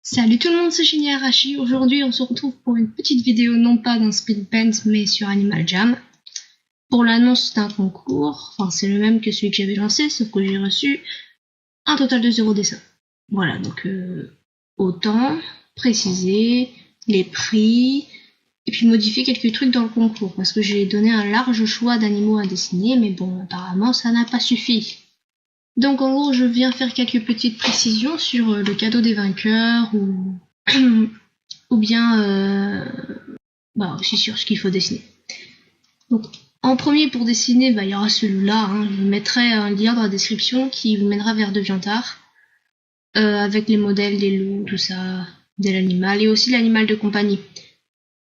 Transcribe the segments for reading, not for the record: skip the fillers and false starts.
Salut tout le monde, c'est Shinny Arashi. Aujourd'hui, on se retrouve pour une petite vidéo, non pas dans Speed Paint, mais sur Animal Jam. Pour l'annonce, c'est un concours. Enfin, c'est le même que celui que j'avais lancé, sauf que j'ai reçu un total de 0 dessin. Voilà, donc autant préciser les prix et puis modifier quelques trucs dans le concours, parce que j'ai donné un large choix d'animaux à dessiner, mais bon, apparemment, ça n'a pas suffi. Donc en gros, je viens faire quelques petites précisions sur le cadeau des vainqueurs ou bien aussi sur ce qu'il faut dessiner. Donc en premier pour dessiner, il y aura celui-là. Je vous mettrai un lien dans la description qui vous mènera vers DeviantArt avec les modèles des loups, tout ça, de l'animal et aussi l'animal de compagnie.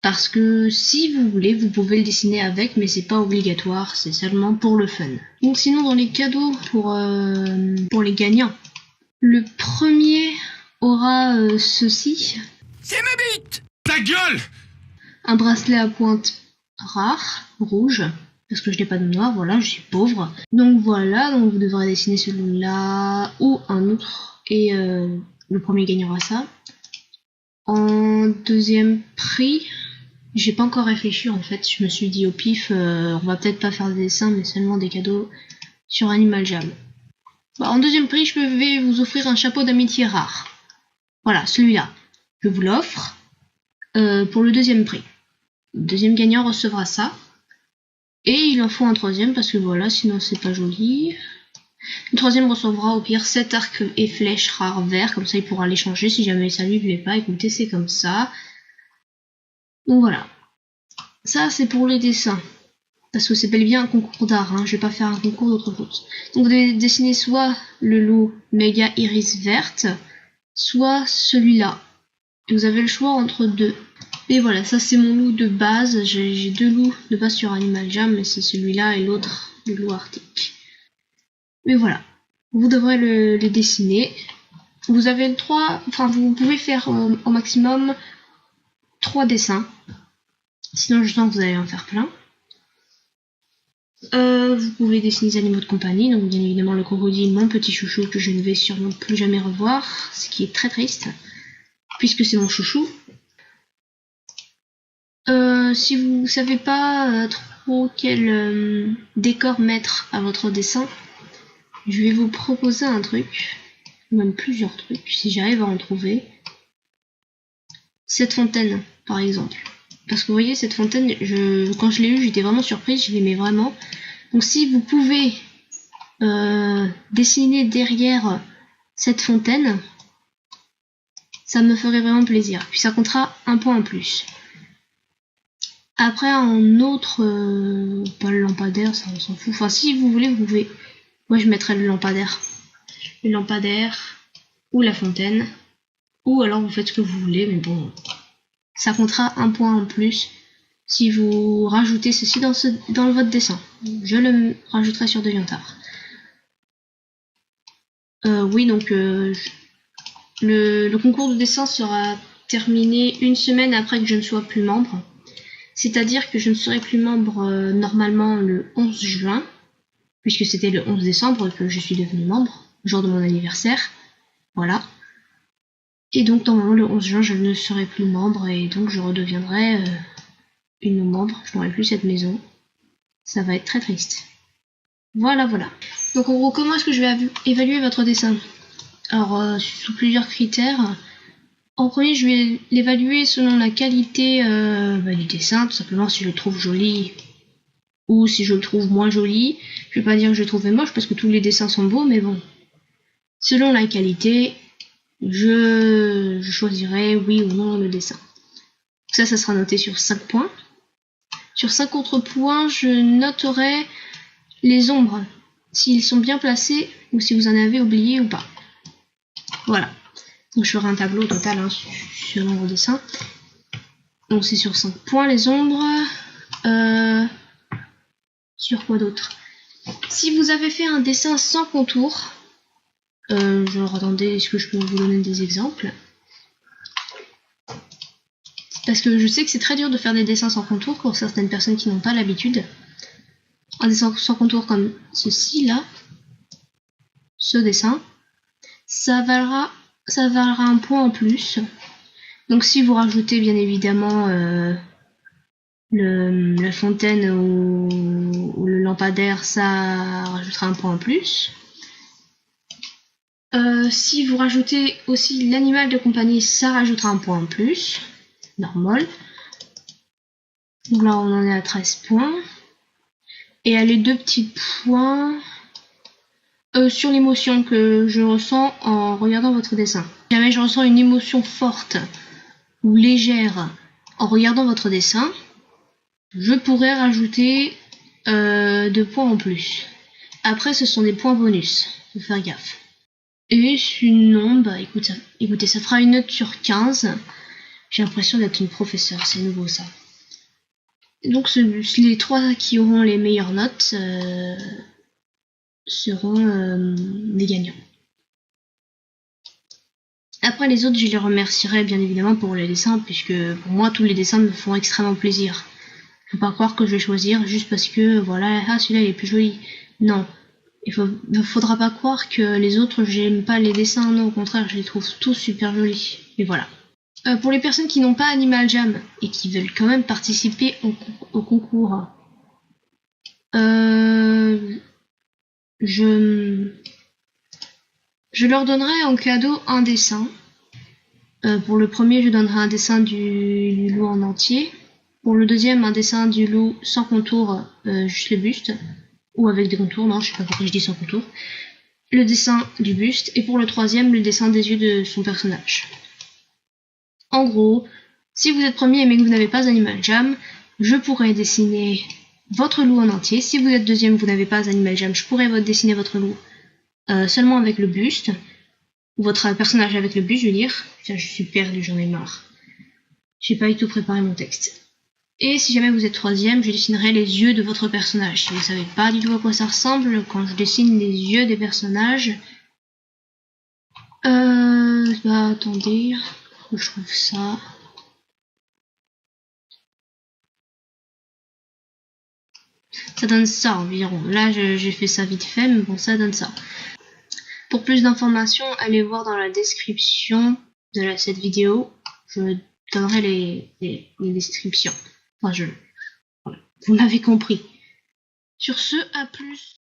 Parce que si vous voulez, vous pouvez le dessiner avec, mais c'est pas obligatoire, c'est seulement pour le fun. Donc sinon, dans les cadeaux pour les gagnants, le premier aura ceci. C'est ma bite! Ta gueule! Un bracelet à pointe rare, rouge, parce que je n'ai pas de noir, voilà, je suis pauvre. Donc voilà, donc vous devrez dessiner celui-là ou un autre, et le premier gagnera ça. En deuxième prix, j'ai pas encore réfléchi en fait, je me suis dit au pif, on va peut-être pas faire des dessins mais seulement des cadeaux sur Animal Jam. En deuxième prix, je vais vous offrir un chapeau d'amitié rare. Voilà, celui-là. Je vous l'offre pour le deuxième prix. Le deuxième gagnant recevra ça. Et il en faut un troisième parce que voilà, sinon c'est pas joli. Le troisième recevra au pire 7 arcs et flèches rares verts, comme ça il pourra les changer si jamais ça lui plaît pas. Écoutez, c'est comme ça. Donc voilà, ça c'est pour les dessins, parce que c'est bel et bien un concours d'art, je vais pas faire un concours d'autre chose. Donc vous devez dessiner soit le loup méga iris verte, soit celui-là. Vous avez le choix entre deux. Et voilà, ça c'est mon loup de base, j'ai deux loups de base sur Animal Jam, mais c'est celui-là et l'autre, le loup arctique. Mais voilà, vous devrez les dessiner. Vous avez vous pouvez faire au maximum 3 dessins. Sinon, je sens que vous allez en faire plein. Vous pouvez dessiner des animaux de compagnie, donc bien évidemment le crocodile, mon petit chouchou, que je ne vais sûrement plus jamais revoir, ce qui est très triste, puisque c'est mon chouchou. Si vous savez pas trop quel décor mettre à votre dessin, je vais vous proposer un truc, même plusieurs trucs, si j'arrive à en trouver. Cette fontaine, par exemple. Parce que vous voyez, cette fontaine, quand je l'ai eue, j'étais vraiment surprise, je l'aimais vraiment. Donc si vous pouvez dessiner derrière cette fontaine, ça me ferait vraiment plaisir. Puis ça comptera un point en plus. Après, un autre, pas le lampadaire, ça on s'en fout. Enfin, si vous voulez, vous pouvez. Moi, je mettrais le lampadaire. Le lampadaire, ou la fontaine. Ou alors vous faites ce que vous voulez, mais bon... Ça comptera un point en plus si vous rajoutez ceci dans votre dessin. Je le rajouterai sur DeviantArt. Oui, donc le concours de dessin sera terminé une semaine après que je ne sois plus membre. C'est-à-dire que je ne serai plus membre normalement le 11 juin, puisque c'était le 11 décembre que je suis devenue membre, le jour de mon anniversaire. Voilà. Et donc normalement le 11 juin je ne serai plus membre et donc je redeviendrai une membre, je n'aurai plus cette maison. Ça va être très triste. Voilà. Donc en gros, comment est-ce que je vais évaluer votre dessin? Alors sous plusieurs critères. En premier, je vais l'évaluer selon la qualité du dessin, tout simplement si je le trouve joli ou si je le trouve moins joli. Je vais pas dire que je le trouve moche parce que tous les dessins sont beaux, mais bon. Selon la qualité, je choisirai oui ou non le dessin. Ça sera noté sur 5 points. Sur 5 autres points, je noterai les ombres, s'ils sont bien placés ou si vous en avez oublié ou pas. Voilà. Donc je ferai un tableau total selon vos dessins. Donc c'est sur 5 points les ombres. Sur quoi d'autre? Si vous avez fait un dessin sans contour, genre attendez, est-ce que je peux vous donner des exemples? Parce que je sais que c'est très dur de faire des dessins sans contour pour certaines personnes qui n'ont pas l'habitude. Un dessin sans contour comme ceci là, ce dessin, ça valera ça valera un point en plus. Donc si vous rajoutez bien évidemment la fontaine ou le lampadaire, ça rajoutera un point en plus. Si vous rajoutez aussi l'animal de compagnie, ça rajoutera un point en plus. Normal. Donc là on en est à 13 points. Et à les 2 petits points sur l'émotion que je ressens en regardant votre dessin. Si jamais je ressens une émotion forte ou légère en regardant votre dessin, je pourrais rajouter 2 points en plus. Après, ce sont des points bonus. Faut faire gaffe. Et sinon, bah écoutez, ça fera une note sur 15. J'ai l'impression d'être une professeure, c'est nouveau ça. Donc les 3 qui auront les meilleures notes seront les gagnants. Après les autres, je les remercierai bien évidemment pour les dessins, puisque pour moi tous les dessins me font extrêmement plaisir. Faut pas croire que je vais choisir juste parce que voilà, ah celui-là il est plus joli. Non, il faudra pas croire que les autres j'aime pas les dessins, non au contraire je les trouve tous super jolis. Et voilà. Pour les personnes qui n'ont pas Animal Jam et qui veulent quand même participer au concours, je leur donnerai en cadeau un dessin. Pour le premier, je donnerai un dessin du loup en entier. Pour le deuxième, un dessin du loup sans contour, juste le buste. Ou avec des contours, non, je sais pas pourquoi je dis sans contour. Le dessin du buste. Et pour le troisième, le dessin des yeux de son personnage. En gros, si vous êtes premier mais que vous n'avez pas Animal Jam, je pourrais dessiner votre loup en entier. Si vous êtes deuxième, vous n'avez pas Animal Jam, je pourrais dessiner votre loup seulement avec le buste. Ou votre personnage avec le buste, je veux dire. Putain, je suis perdue, j'en ai marre. J'ai pas du tout préparé mon texte. Et si jamais vous êtes troisième, je dessinerai les yeux de votre personnage. Si vous savez pas du tout à quoi ça ressemble, quand je dessine les yeux des personnages... bah attendez, je trouve ça... Ça donne ça environ. Là, j'ai fait ça vite fait, mais bon, ça donne ça. Pour plus d'informations, allez voir dans la description de cette vidéo. Je donnerai les descriptions. Enfin, voilà. Vous m'avez compris. Sur ce, à plus.